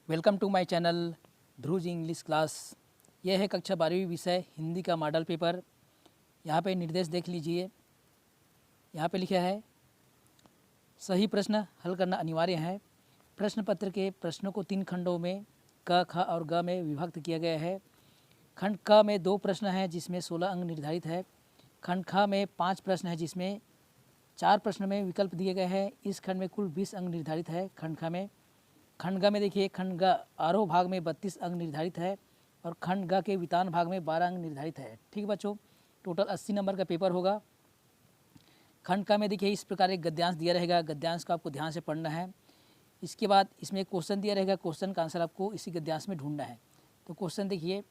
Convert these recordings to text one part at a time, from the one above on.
Welcome to my channel Dhruv ji English class. यह है कक्षा 12वीं विषय हिंदी का मॉडल पेपर। यहाँ पे निर्देश देख लीजिए। यहाँ पे लिखा है सही प्रश्न हल करना अनिवार्य है। प्रश्न पत्र के प्रश्नों को 3 खंडों में क, ख और ग में विभक्त किया गया है। खंड क में 2 प्रश्न हैं जिसमें 16 अंक निर्धारित है। खंड ख में 5 प्रश्न हैं जिसमें 4 प्रश्न में विकल्प दिए गए हैं। इस खंड में कुल 20 अंक निर्धारित है। खंड ख में खंड ग में देखिए, खंड ग आरोह भाग में 32 अंक निर्धारित है और खंड ग के वितान भाग में 12 अंक निर्धारित है। ठीक है बच्चों, टोटल 80 नंबर का पेपर होगा। खंड क में देखिए इस प्रकार एक गद्यांश दिया रहेगा। गद्यांश को आपको ध्यान से पढ़ना है। इसके बाद इसमें एक क्वेश्चन दिया रहेगा। क्वेश्चन का आंसर आपको इसी गद्यांश में ढूंढना है। तो क्वेश्चन देखिए,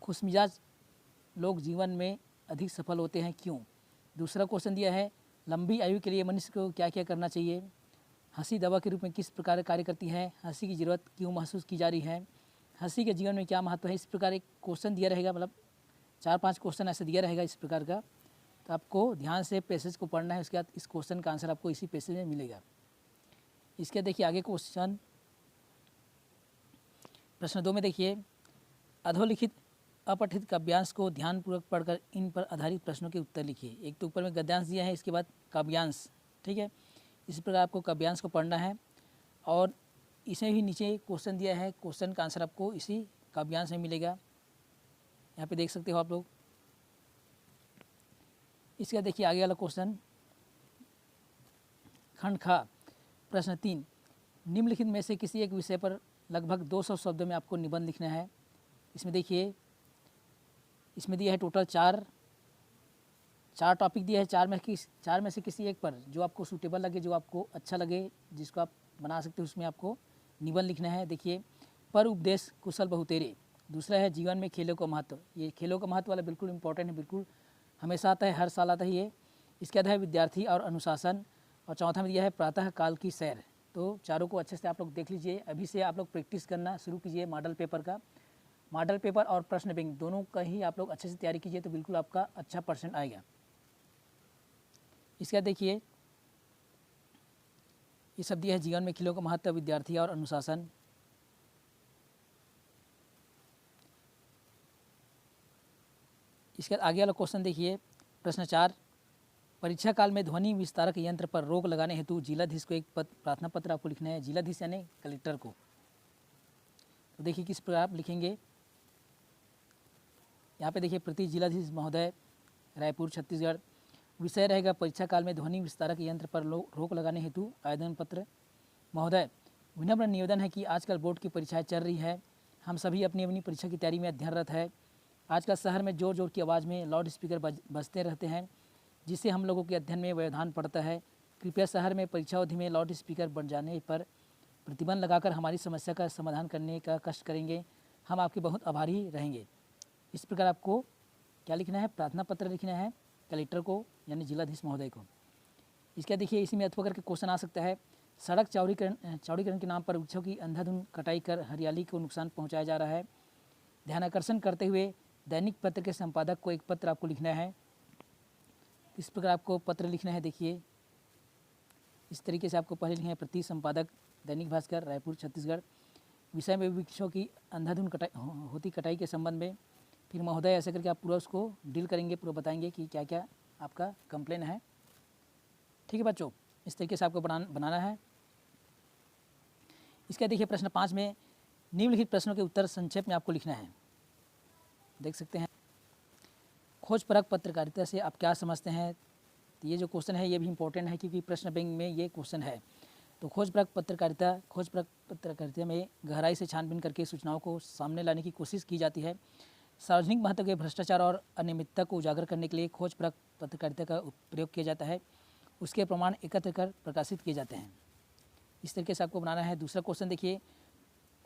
खुशमिजाज लोग जीवन में अधिक सफल होते हैं, क्यों? दूसरा क्वेश्चन दिया है, लंबी आयु के लिए मनुष्य को क्या क्या करना चाहिए? हंसी दवा के रूप में किस प्रकार कार्य करती है? हंसी की ज़रूरत क्यों महसूस की जा रही है? हंसी के जीवन में क्या महत्व है? इस प्रकार एक क्वेश्चन दिया रहेगा, मतलब 4-5 क्वेश्चन ऐसे दिया रहेगा इस प्रकार का। तो आपको ध्यान से पैसेज को पढ़ना है। उसके बाद इस क्वेश्चन का आंसर आपको इसी पैसेज में मिलेगा। इसके देखिए आगे क्वेश्चन प्रश्न 2 में देखिए, अधोलिखित अपठित काव्यांश को ध्यानपूर्वक पढ़कर इन पर आधारित प्रश्नों के उत्तर लिखिए। एक तो ऊपर में गद्यांश दिया है, इसके बाद काव्यांश। ठीक है, इसी प्रकार आपको काव्यांश को पढ़ना है और इसमें भी नीचे क्वेश्चन दिया है। क्वेश्चन का आंसर आपको इसी काव्यांश में मिलेगा। यहाँ पे देख सकते हो आप लोग। इसका देखिए आगे वाला क्वेश्चन खंड ख प्रश्न 3, निम्नलिखित में से किसी एक विषय पर लगभग 200 शब्दों में आपको निबंध लिखना है। इसमें देखिए, इसमें दिया है टोटल 4 टॉपिक दिया है। 4 में से किसी एक पर जो आपको सूटेबल लगे, जो आपको अच्छा लगे, जिसको आप बना सकते हो, उसमें आपको निबंध लिखना है। देखिए, पर उपदेश कुशल बहुतेरे। दूसरा है जीवन में खेलों का महत्व। ये खेलों का महत्व वाला बिल्कुल इंपॉर्टेंट है, बिल्कुल हमेशा आता है, हर साल आता है ये। इसके बाद है विद्यार्थी और अनुशासन, और चौथा में दिया है प्रातः काल की सैर। तो चारों को अच्छे से आप लोग देख लीजिए। अभी से आप लोग प्रैक्टिस करना शुरू कीजिए मॉडल पेपर का। मॉडल पेपर और प्रश्न बैंक दोनों का ही आप लोग अच्छे से तैयारी कीजिए, तो बिल्कुल आपका अच्छा परसेंट आएगा। इसका देखिए, ये सब दिया है जीवन में खेलों का महत्व, विद्यार्थी और अनुशासन। इसके आगे वाला क्वेश्चन देखिए, प्रश्न 4, परीक्षा काल में ध्वनि विस्तारक यंत्र पर रोक लगाने हेतु जिलाधीश को एक प्रार्थना पत्र आपको लिखना है। जिलाधीश यानी कलेक्टर को। तो देखिए किस प्रकार आप लिखेंगे। यहाँ पे देखिए, प्रति जिलाधीश महोदय, रायपुर, छत्तीसगढ़। विषय रहेगा परीक्षा काल में ध्वनि विस्तारक यंत्र पर रोक लगाने हेतु आवेदन पत्र। महोदय, विनम्र निवेदन है कि आजकल बोर्ड की परीक्षाएं चल रही है। हम सभी अपनी अपनी परीक्षा की तैयारी में अध्ययनरत है। आजकल शहर में जोर जोर की आवाज़ में लाउड स्पीकर बजते रहते हैं, जिससे हम लोगों के अध्ययन में व्यवधान पड़ता है। कृपया शहर में परीक्षा अवधि में लाउड स्पीकर बन जाने पर प्रतिबंध लगाकर हमारी समस्या का समाधान करने का कष्ट करेंगे। हम आपके बहुत आभारी रहेंगे। इस प्रकार आपको क्या लिखना है? प्रार्थना पत्र लिखना है कलेक्टर को, यानी जिलाधीश महोदय को। इसके देखिए, इसी में अथवा करके क्वेश्चन आ सकता है, सड़क चौड़ीकरण के नाम पर वृक्षों की अंधाधुंध कटाई कर हरियाली को नुकसान पहुंचाया जा रहा है। ध्यान आकर्षण करते हुए दैनिक पत्र के संपादक को एक पत्र आपको लिखना है। इस प्रकार आपको पत्र लिखना है। देखिए, इस तरीके से आपको पहले लिखना है, प्रति संपादक दैनिक भास्कर, रायपुर, छत्तीसगढ़। विषय में वृक्षों की अंधाधुंध कटाई के संबंध में। फिर महोदय, ऐसे करके आप पूरा उसको डील करेंगे, पूरा बताएंगे कि क्या क्या आपका कंप्लेन है। ठीक है बच्चों, इस तरीके से आपको बनाना है। इसका देखिए प्रश्न 5 में निम्नलिखित प्रश्नों के उत्तर संक्षेप में आपको लिखना है। देख सकते हैं, खोज परक पत्रकारिता से आप क्या समझते हैं? तो ये जो क्वेश्चन है ये भी इंपॉर्टेंट है, क्योंकि प्रश्न बैंक में ये क्वेश्चन है। तो खोज परक पत्रकारिता में गहराई से छानबीन करके सूचनाओं को सामने लाने की कोशिश की जाती है। सार्वजनिक महत्व के भ्रष्टाचार और अनियमितता को उजागर करने के लिए खोज परक पत्रकारिता का प्रयोग किया जाता है। उसके प्रमाण एकत्र कर प्रकाशित किए जाते हैं। इस तरीके से आपको बनाना है। दूसरा क्वेश्चन देखिए,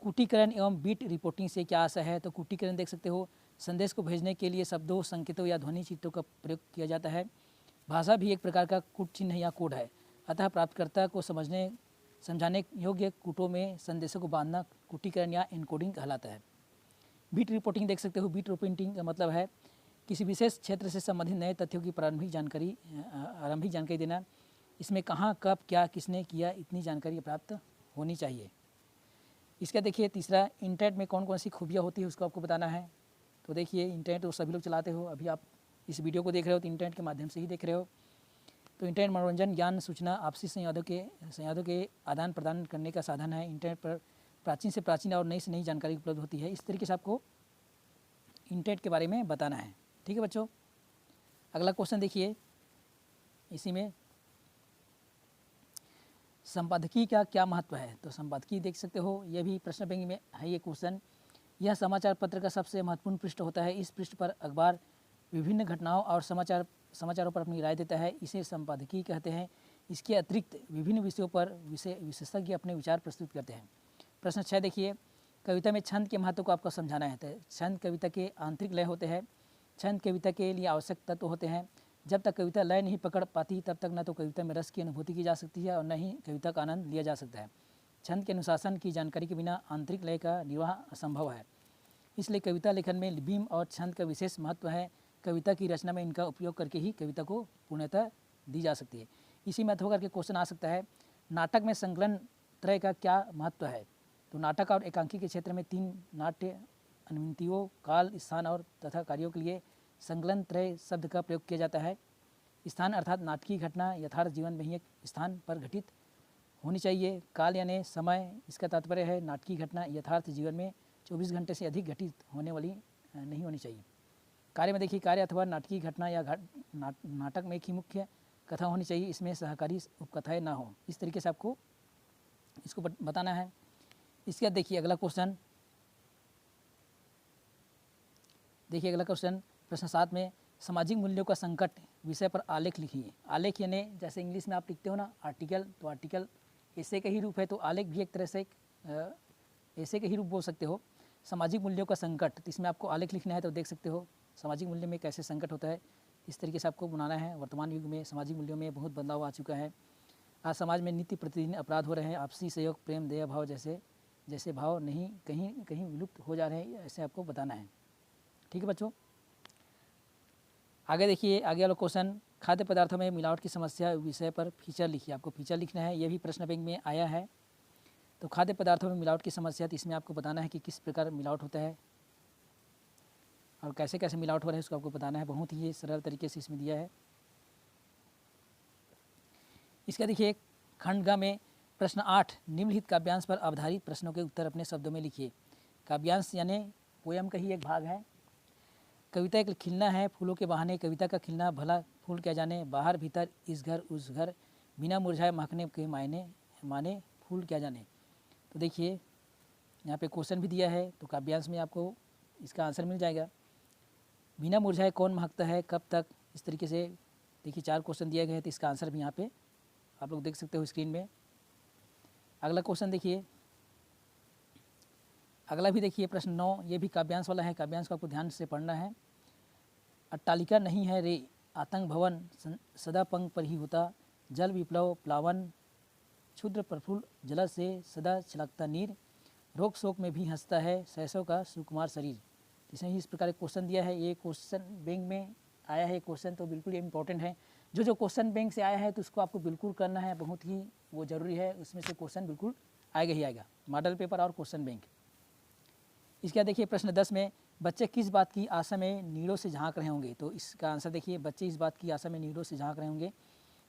कूटीकरण एवं बीट रिपोर्टिंग से क्या आशा है? तो कूटीकरण देख सकते हो, संदेश को भेजने के लिए शब्दों, संकेतों या ध्वनि चित्रों का प्रयोग किया जाता है। भाषा भी एक प्रकार का कूट चिन्ह या कोड है, अतः प्राप्तकर्ता को समझाने योग्य कूटों में संदेशों को बांधना कूटीकरण या एनकोडिंग कहलाता है। बीट रिपोर्टिंग देख सकते हो, बीट रिपोर्टिंग का मतलब है किसी विशेष क्षेत्र से संबंधित नए तथ्यों की आरंभिक जानकारी देना। इसमें कहाँ, कब, क्या, किसने किया, इतनी जानकारी प्राप्त होनी चाहिए। इसका देखिए तीसरा, इंटरनेट में कौन कौन सी खूबियाँ होती है उसको आपको बताना है। तो देखिए इंटरनेट तो सभी लोग चलाते हो, अभी आप इस वीडियो को देख रहे हो तो इंटरनेट के माध्यम से ही देख रहे हो। तो इंटरनेट मनोरंजन, ज्ञान, सूचना, आपसी संवादों के आदान प्रदान करने का साधन है। इंटरनेट पर प्राचीन से प्राचीन और नई से नई जानकारी उपलब्ध होती है। इस तरीके से आपको इंटरनेट के बारे में बताना है। ठीक है बच्चों, अगला क्वेश्चन देखिए, इसी में संपादकीय का क्या महत्व है। तो संपादकीय देख सकते हो, यह भी प्रश्न बैंक में है ये क्वेश्चन। यह समाचार पत्र का सबसे महत्वपूर्ण पृष्ठ होता है। इस पृष्ठ पर अखबार विभिन्न घटनाओं और समाचारों पर अपनी राय देता है, इसे संपादकीय कहते हैं। इसके अतिरिक्त विभिन्न विषयों पर विशेषज्ञ अपने विचार प्रस्तुत करते हैं। प्रश्न 6 देखिए, कविता में छंद के महत्व को आपको समझाना है। तो छंद कविता के आंतरिक लय होते हैं। छंद कविता के लिए आवश्यक तत्व होते हैं। जब तक कविता लय नहीं पकड़ पाती तब तक न तो कविता में रस की अनुभूति की जा सकती है और न ही कविता का आनंद लिया जा सकता है। छंद के अनुशासन की जानकारी के बिना आंतरिक लय का निर्वाह असंभव है। इसलिए कविता लेखन में बीम और छंद का विशेष महत्व है। कविता की रचना में इनका उपयोग करके ही कविता को पूर्णतः दी जा सकती है। इसी महत्व करके क्वेश्चन आ सकता है, नाटक में संकलन त्रय का क्या महत्व है। तो नाटक और एकांकी के क्षेत्र में 3 नाट्य अनुमितियों, काल, स्थान और तथा कार्यों के लिए संकलन त्रय शब्द का प्रयोग किया जाता है। स्थान अर्थात नाटकीय घटना यथार्थ जीवन में ही एक स्थान पर घटित होनी चाहिए। काल यानी समय, इसका तात्पर्य है नाटकीय घटना यथार्थ जीवन में 24 घंटे से अधिक घटित होने वाली नहीं होनी चाहिए। कार्य में देखिए, कार्य अथवा नाटकीय घटना या नाटक में एक ही मुख्य कथा होनी चाहिए, इसमें सहकारी उपकथाएं ना हो। इस तरीके से आपको इसको बताना है। इसके बाद देखिए अगला क्वेश्चन, देखिए अगला क्वेश्चन प्रश्न 7 में सामाजिक मूल्यों का संकट विषय पर आलेख लिखिए। आलेख यानी जैसे इंग्लिश में आप लिखते हो ना आर्टिकल, तो आर्टिकल ऐसे का ही रूप है, तो आलेख भी एक तरह से ऐसे के ही रूप बोल सकते हो। सामाजिक मूल्यों का संकट, तो इसमें आपको आलेख लिखना है। तो देख सकते हो सामाजिक मूल्य में कैसे संकट होता है, इस तरीके से आपको बनाना है। वर्तमान युग में सामाजिक मूल्यों में बहुत बदलाव आ चुका है। आज समाज में नित्य प्रतिदिन अपराध हो रहे हैं। आपसी सहयोग, प्रेम, दया भाव जैसे भाव नहीं कहीं कहीं विलुप्त हो जा रहे हैं, ऐसे आपको बताना है। ठीक है बच्चों, आगे देखिए आगे वाला क्वेश्चन, खाद्य पदार्थों में मिलावट की समस्या विषय पर फीचर लिखिए। आपको फीचर लिखना है, यह भी प्रश्न बैंक में आया है। तो खाद्य पदार्थों में मिलावट की समस्या, तो इसमें आपको बताना है कि किस प्रकार मिलावट होता है और कैसे कैसे मिलावट हो रहा है, उसको आपको बताना है। बहुत ही सरल तरीके से इसमें दिया है। इसका देखिए खंड ग में प्रश्न 8, निम्नलिखित काव्यांश पर आधारित प्रश्नों के उत्तर अपने शब्दों में लिखिए। काव्यांश यानी पोयम का ही एक भाग है। कविता एक खिलना है फूलों के बहाने, कविता का खिलना भला फूल क्या जाने, बाहर भीतर इस घर उस घर, बिना मुरझाए महकने के माने फूल क्या जाने। तो देखिए यहाँ पे क्वेश्चन भी दिया है, तो काव्यांश में आपको इसका आंसर मिल जाएगा। बिना मुरझाए कौन महकता है, कब तक, इस तरीके से देखिए 4 क्वेश्चन दिए गए हैं, तो इसका आंसर भी यहाँ पे आप लोग देख सकते हो स्क्रीन में। अगला क्वेश्चन देखिए, अगला भी देखिए प्रश्न 9, ये भी काव्यांश वाला है। काव्यांश को आपको ध्यान से पढ़ना है। अट्टालिका नहीं है रे आतंक भवन, सदा पंख पर ही होता, जल विप्लव प्लावन, क्षुद्र प्रफुल्ल जल से सदा छिलकता नीर, रोग शोक में भी हंसता है शैशव का सुकुमार शरीर। इसमें ही इस प्रकार क्वेश्चन दिया है। ये क्वेश्चन बैंक में आया है क्वेश्चन, तो बिल्कुल ये इंपॉर्टेंट है। जो क्वेश्चन बैंक से आया है तो उसको आपको बिल्कुल करना है, बहुत ही वो ज़रूरी है। उसमें से क्वेश्चन बिल्कुल आएगा ही आएगा, मॉडल पेपर और क्वेश्चन बैंक। इसके बाद देखिए प्रश्न 10 में, बच्चे किस बात की आशा में नीड़ों से झांक रहे होंगे। तो इसका आंसर देखिए, बच्चे इस बात की आशा में नीड़ों से झांक रहे होंगे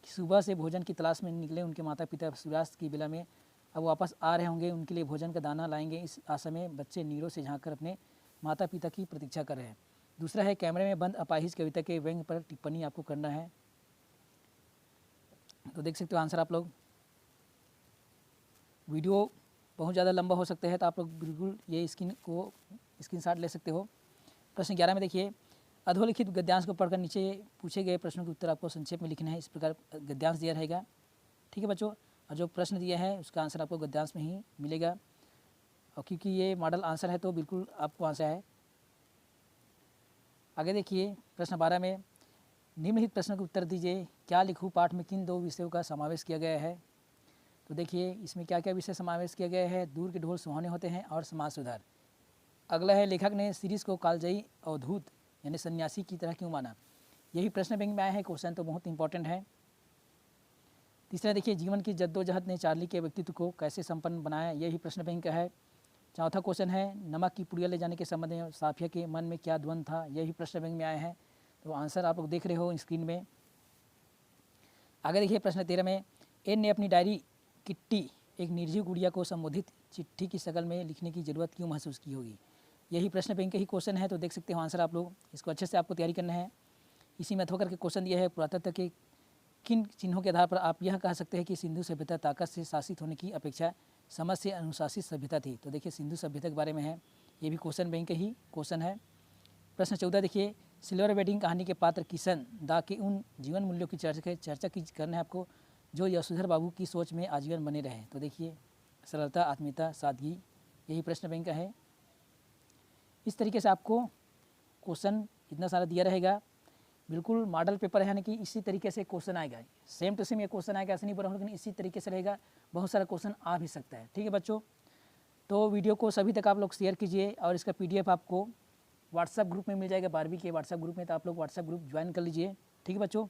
कि सुबह से भोजन की तलाश में निकले उनके माता पिता सूर्यास्त की बेला में अब वापस आ रहे होंगे, उनके लिए भोजन का दाना लाएंगे। इस आशा में बच्चे नीड़ों से झांक कर अपने माता पिता की प्रतीक्षा कर रहे हैं। दूसरा है, कैमरे में बंद अपाहिज कविता के व्यंग्य पर टिप्पणी आपको करना है। तो देख सकते हो आंसर आप लोग। वीडियो बहुत ज़्यादा लंबा हो सकता है, तो आप लोग बिल्कुल ये स्क्रीनशॉट ले सकते हो। प्रश्न 11 में देखिए, अधोलिखित गद्यांश को पढ़कर नीचे पूछे गए प्रश्नों के उत्तर आपको संक्षेप में लिखना है। इस प्रकार गद्यांश दिया रहेगा। ठीक है बच्चों, और जो प्रश्न दिया है उसका आंसर आपको गद्यांश में ही मिलेगा, और क्योंकि ये मॉडल आंसर है तो बिल्कुल आपको आंसर है। आगे देखिए प्रश्न 12 में, निम्नलिखित प्रश्न के उत्तर दीजिए। क्या लिखूं पाठ में किन 2 विषयों का समावेश किया गया है। तो देखिए इसमें क्या क्या विषय समावेश किया गया है। दूर के ढोल सुहाने होते हैं और समाज सुधार। अगला है, लेखक ने सीरीज को कालजयी अवधूत यानी सन्यासी की तरह क्यों माना। यही प्रश्न बैंक में आया है क्वेश्चन, तो बहुत इंपॉर्टेंट है। तीसरा देखिए, जीवन की जद्दोजहद ने चार्ली के व्यक्तित्व को कैसे संपन्न बनाया। यही प्रश्न बैंक का है। चौथा क्वेश्चन है नमक की पुड़िया ले जाने के संबंध में साफिया के मन में क्या द्वंद था, यही प्रश्न बैंक में आया है। तो आंसर आप लोग देख रहे हो स्क्रीन में। आगे देखिए प्रश्न 13 में, एन ने अपनी डायरी किट्टी एक निर्जीव गुड़िया को संबोधित चिट्ठी की शक्ल में लिखने की जरूरत क्यों महसूस की होगी, यही प्रश्न बैंक का ही क्वेश्चन है। तो देख सकते हो आंसर आप लोग, इसको अच्छे से आपको तैयारी करना है। इसी में होकर के क्वेश्चन दिया है, पुरातत्व के किन चिन्हों के आधार पर आप यह कह सकते हैं कि सिंधु सभ्यता ताकत से शासित होने की अपेक्षा समझ से अनुशासित सभ्यता थी। तो देखिए सिंधु सभ्यता के बारे में है, ये भी क्वेश्चन बैंक का ही क्वेश्चन है। प्रश्न 14 देखिए, सिल्वर वेडिंग कहानी के पात्र किशन दा के उन जीवन मूल्यों की चर्चा की करना है आपको जो यशोधर बाबू की सोच में आजीवन बने रहे। तो देखिए सरलता, आत्मीयता, सादगी, यही प्रश्न बैंक का है। इस तरीके से आपको क्वेश्चन इतना सारा दिया रहेगा, बिल्कुल मॉडल पेपर है, यानी कि इसी तरीके से क्वेश्चन आएगा, सेम टू सेम ये क्वेश्चन आएगा, ऐसे नहीं बोल रहा हूँ, लेकिन इसी तरीके से रहेगा, बहुत सारा क्वेश्चन आ भी सकता है। ठीक है बच्चों, तो वीडियो को सभी तक आप लोग शेयर कीजिए और इसका PDF आपको व्हाट्सएप ग्रुप में मिल जाएगा, 12वीं के व्हाट्सएप ग्रुप में, तो आप लोग व्हाट्सएप ग्रुप ज्वाइन कर लीजिए। ठीक है बच्चों।